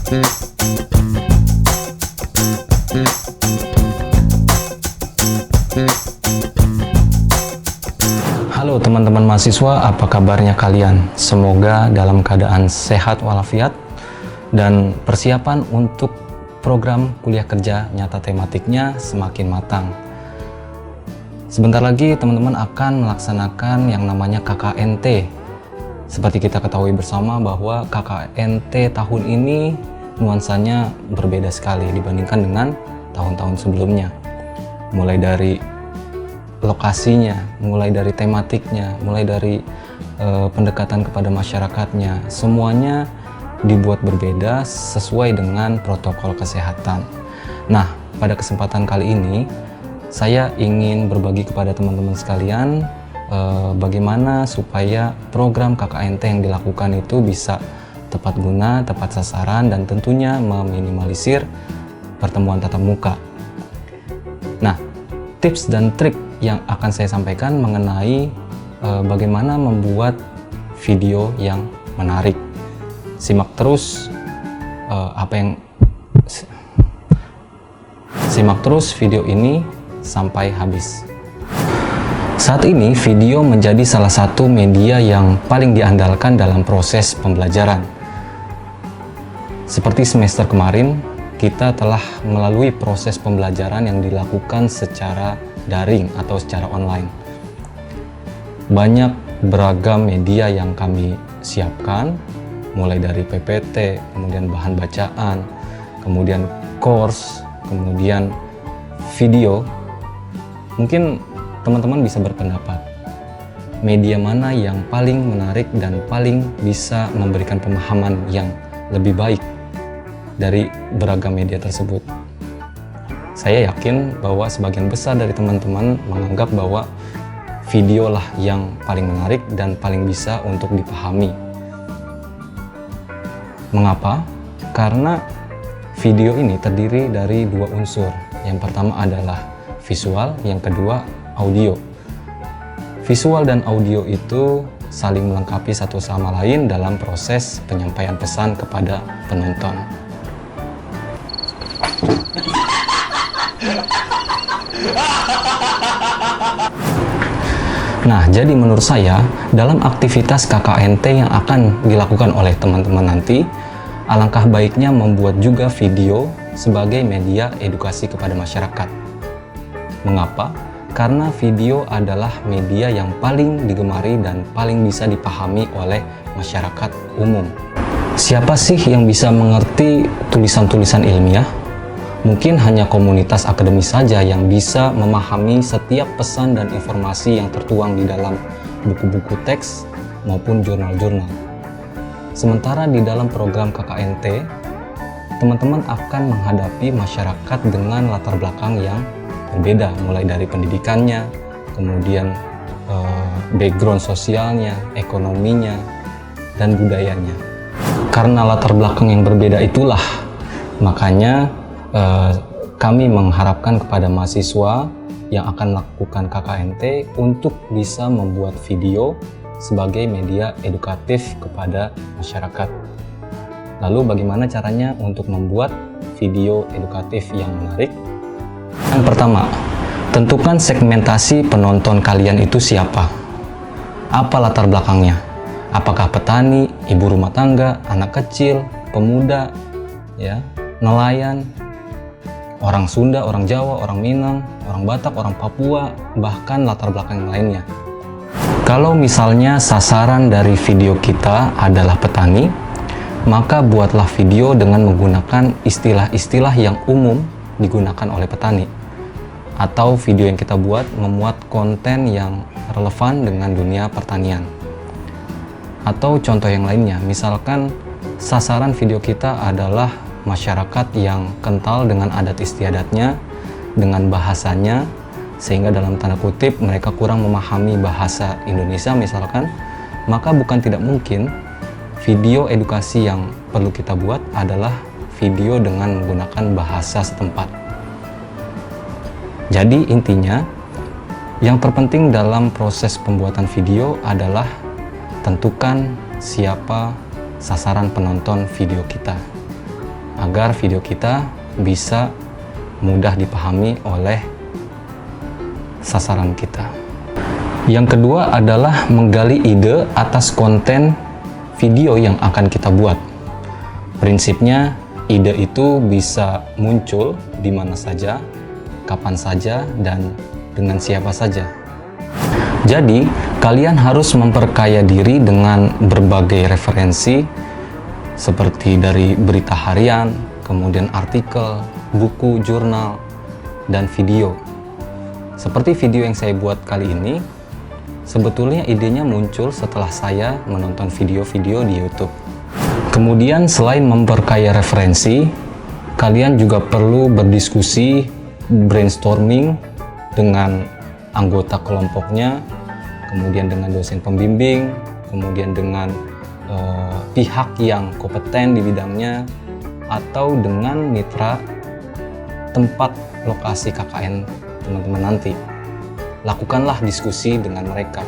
Halo teman-teman mahasiswa, apa kabarnya kalian? Semoga dalam keadaan sehat walafiat dan persiapan untuk program kuliah kerja nyata tematiknya semakin matang. Sebentar lagi teman-teman akan melaksanakan yang namanya KKNT. Seperti kita ketahui bersama bahwa KKNT tahun ini nuansanya berbeda sekali dibandingkan dengan tahun-tahun sebelumnya. Mulai dari lokasinya, mulai dari tematiknya, mulai dari pendekatan kepada masyarakatnya, semuanya dibuat berbeda sesuai dengan protokol kesehatan. Nah, pada kesempatan kali ini saya ingin berbagi kepada teman-teman sekalian bagaimana supaya program KKNT yang dilakukan itu bisa tepat guna, tepat sasaran, dan tentunya meminimalisir pertemuan tatap muka. Nah, tips dan trik yang akan saya sampaikan mengenai bagaimana membuat video yang menarik. Simak terus simak terus video ini sampai habis. Saat ini video menjadi salah satu media yang paling diandalkan dalam proses pembelajaran. Seperti semester kemarin, kita telah melalui proses pembelajaran yang dilakukan secara daring atau secara online. Banyak beragam media yang kami siapkan, mulai dari PPT, kemudian bahan bacaan, kemudian course, kemudian video. Mungkin teman-teman bisa berpendapat, media mana yang paling menarik dan paling bisa memberikan pemahaman yang lebih baik dari beragam media tersebut. Saya yakin bahwa sebagian besar dari teman-teman menganggap bahwa video lah yang paling menarik dan paling bisa untuk dipahami. Mengapa? Karena video ini terdiri dari dua unsur. Yang pertama adalah visual, yang kedua audio. Visual dan audio itu saling melengkapi satu sama lain dalam proses penyampaian pesan kepada penonton. Nah, jadi menurut saya, dalam aktivitas KKNT yang akan dilakukan oleh teman-teman nanti, alangkah baiknya membuat juga video sebagai media edukasi kepada masyarakat. Mengapa? Karena video adalah media yang paling digemari dan paling bisa dipahami oleh masyarakat umum. Siapa sih yang bisa mengerti tulisan-tulisan ilmiah? Mungkin hanya komunitas akademis saja yang bisa memahami setiap pesan dan informasi yang tertuang di dalam buku-buku teks maupun jurnal-jurnal. Sementara di dalam program KKNT, teman-teman akan menghadapi masyarakat dengan latar belakang yang berbeda, mulai dari pendidikannya, kemudian background sosialnya, ekonominya, dan budayanya. Karena latar belakang yang berbeda itulah, makanya kami mengharapkan kepada mahasiswa yang akan melakukan KKNT untuk bisa membuat video sebagai media edukatif kepada masyarakat. Lalu bagaimana caranya untuk membuat video edukatif yang menarik? Yang pertama, tentukan segmentasi penonton kalian itu siapa? Apa latar belakangnya? Apakah petani, ibu rumah tangga, anak kecil, pemuda, nelayan, orang Sunda, orang Jawa, orang Minang, orang Batak, orang Papua, bahkan latar belakang yang lainnya. Kalau misalnya sasaran dari video kita adalah petani, maka buatlah video dengan menggunakan istilah-istilah yang umum digunakan oleh petani. Atau video yang kita buat memuat konten yang relevan dengan dunia pertanian. Atau contoh yang lainnya, misalkan sasaran video kita adalah masyarakat yang kental dengan adat istiadatnya, dengan bahasanya, sehingga dalam tanda kutip mereka kurang memahami bahasa Indonesia misalkan, maka bukan tidak mungkin video edukasi yang perlu kita buat adalah video dengan menggunakan bahasa setempat. Jadi intinya, yang terpenting dalam proses pembuatan video adalah tentukan siapa sasaran penonton video kita. agar video kita bisa mudah dipahami oleh sasaran kita. Yang kedua adalah menggali ide atas konten video yang akan kita buat. Prinsipnya, ide itu bisa muncul di mana saja, kapan saja, dan dengan siapa saja. Jadi, kalian harus memperkaya diri dengan berbagai referensi seperti dari berita harian, kemudian artikel, buku, jurnal, dan video. Seperti video yang saya buat kali ini, sebetulnya idenya muncul setelah saya menonton video-video di YouTube. Kemudian selain memperkaya referensi, kalian juga perlu berdiskusi, brainstorming dengan anggota kelompoknya, kemudian dengan dosen pembimbing, kemudian dengan pihak yang kompeten di bidangnya, atau dengan mitra tempat lokasi KKN teman-teman nanti. Lakukanlah diskusi dengan mereka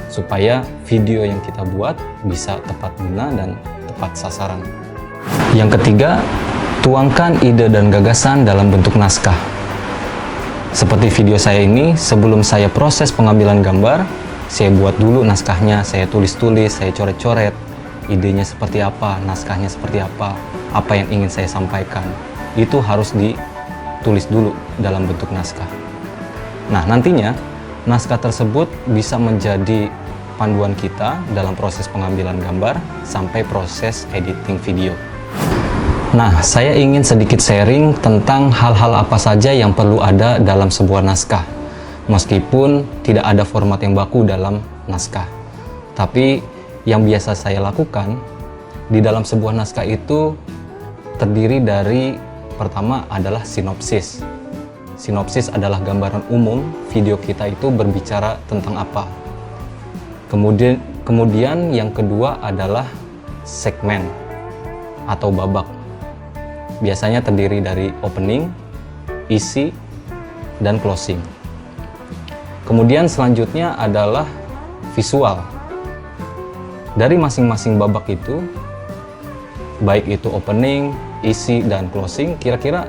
supaya video yang kita buat bisa tepat guna dan tepat sasaran. Yang ketiga, tuangkan ide dan gagasan dalam bentuk naskah. Seperti video saya ini, sebelum saya proses pengambilan gambar, saya buat dulu naskahnya, saya tulis-tulis, saya coret-coret, idenya seperti apa, naskahnya seperti apa yang ingin saya sampaikan. Itu harus ditulis dulu dalam bentuk naskah. Nah, nantinya naskah tersebut bisa menjadi panduan kita dalam proses pengambilan gambar sampai proses editing video. Nah, saya ingin sedikit sharing tentang hal-hal apa saja yang perlu ada dalam sebuah naskah. Meskipun tidak ada format yang baku dalam naskah. Tapi yang biasa saya lakukan di dalam sebuah naskah itu terdiri dari, pertama adalah sinopsis. Sinopsis adalah gambaran umum video kita itu berbicara tentang apa. Kemudian yang kedua adalah segmen atau babak. Biasanya terdiri dari opening, isi, dan closing. Kemudian selanjutnya adalah visual. Dari masing-masing babak itu, baik itu opening, isi, dan closing, kira-kira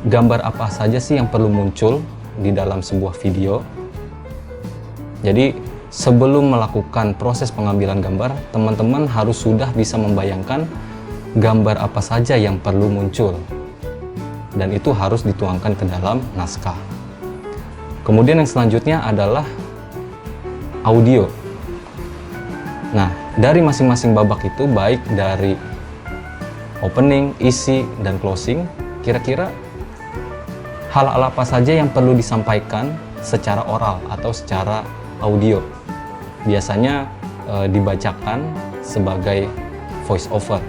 gambar apa saja sih yang perlu muncul di dalam sebuah video. Jadi sebelum melakukan proses pengambilan gambar, teman-teman harus sudah bisa membayangkan gambar apa saja yang perlu muncul, dan itu harus dituangkan ke dalam naskah. Kemudian yang selanjutnya adalah audio. Nah, dari masing-masing babak itu, baik dari opening, isi, dan closing, kira-kira hal-hal apa saja yang perlu disampaikan secara oral atau secara audio. Biasanya dibacakan sebagai voice over,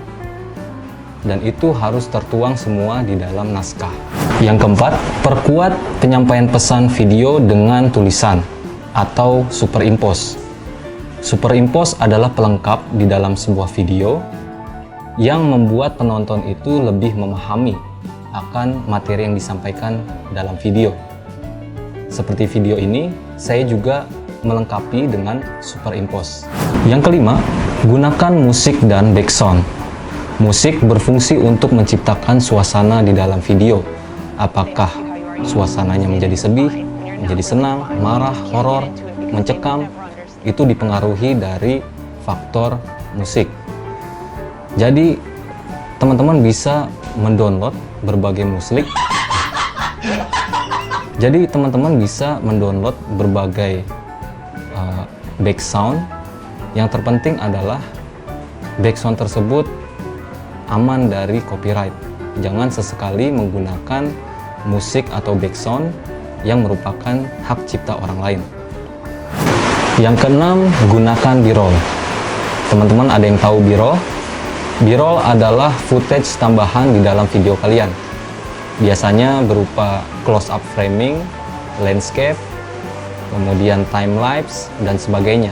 dan itu harus tertuang semua di dalam naskah. Yang keempat, perkuat penyampaian pesan video dengan tulisan atau superimpose. Superimpose adalah pelengkap di dalam sebuah video yang membuat penonton itu lebih memahami akan materi yang disampaikan dalam video. Seperti video ini, saya juga melengkapi dengan superimpose. Yang kelima, gunakan musik dan background. Musik berfungsi untuk menciptakan suasana di dalam video. Apakah suasananya menjadi sedih, menjadi senang, marah, horor, mencekam, itu dipengaruhi dari faktor musik. Jadi, teman-teman bisa mendownload berbagai musik. Jadi teman-teman bisa mendownload berbagai background. Yang terpenting adalah background tersebut aman dari copyright. Jangan sesekali menggunakan musik atau background yang merupakan hak cipta orang lain. Yang keenam, gunakan B-roll. Teman-teman ada yang tahu B-roll? B-roll adalah footage tambahan di dalam video kalian. Biasanya berupa close-up framing, landscape, kemudian time-lapse, dan sebagainya.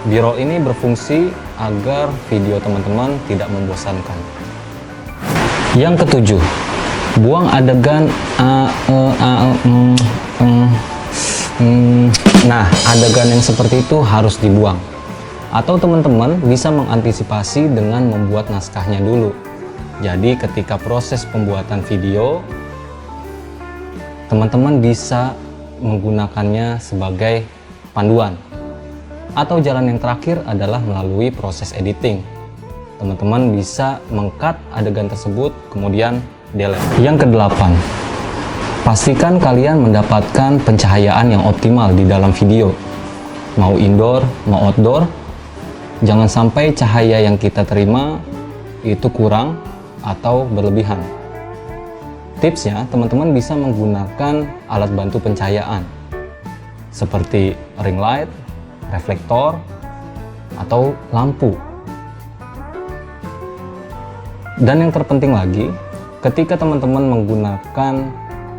B-roll ini berfungsi agar video teman-teman tidak membosankan. Yang ketujuh, buang adegan Nah, adegan yang seperti itu harus dibuang. Atau teman-teman bisa mengantisipasi dengan membuat naskahnya dulu. Jadi ketika proses pembuatan video, teman-teman bisa menggunakannya sebagai panduan. Atau jalan yang terakhir adalah melalui proses editing. Teman-teman bisa meng-cut adegan tersebut, kemudian delete. Yang kedelapan, pastikan kalian mendapatkan pencahayaan yang optimal di dalam video. Mau indoor, mau outdoor, jangan sampai cahaya yang kita terima itu kurang atau berlebihan. Tipsnya, teman-teman bisa menggunakan alat bantu pencahayaan seperti ring light, reflektor, atau lampu. Dan yang terpenting lagi, ketika teman-teman menggunakan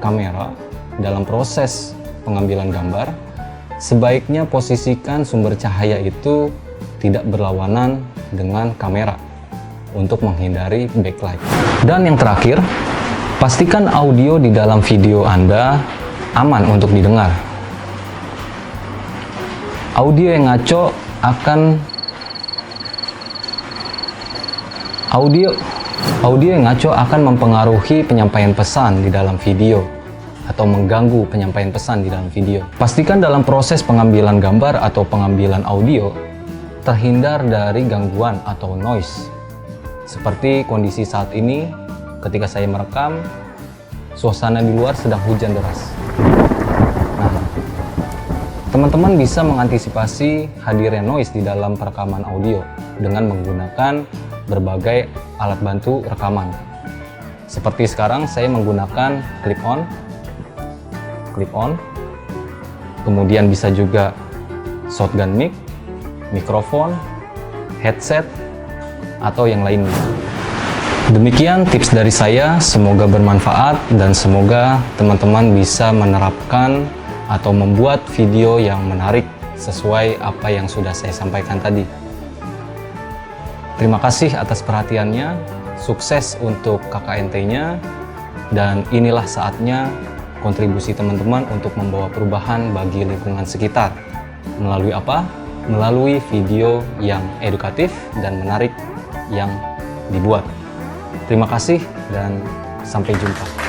kamera dalam proses pengambilan gambar, sebaiknya posisikan sumber cahaya itu tidak berlawanan dengan kamera untuk menghindari backlight. Dan yang terakhir, pastikan audio di dalam video Anda aman untuk didengar. Audio yang ngaco akan mempengaruhi penyampaian pesan di dalam video atau mengganggu penyampaian pesan di dalam video. Pastikan dalam proses pengambilan gambar atau pengambilan audio terhindar dari gangguan atau noise. Seperti kondisi saat ini, ketika saya merekam, suasana di luar sedang hujan deras. Nah, teman-teman bisa mengantisipasi hadirnya noise di dalam perekaman audio dengan menggunakan berbagai alat bantu rekaman. Seperti sekarang saya menggunakan clip-on, kemudian bisa juga shotgun mic, mikrofon, headset, atau yang lainnya. Demikian tips dari saya, semoga bermanfaat dan semoga teman-teman bisa menerapkan atau membuat video yang menarik sesuai apa yang sudah saya sampaikan tadi. Terima kasih atas perhatiannya, sukses untuk KKNT-nya, dan inilah saatnya kontribusi teman-teman untuk membawa perubahan bagi lingkungan sekitar. Melalui apa? Melalui video yang edukatif dan menarik yang dibuat. Terima kasih dan sampai jumpa.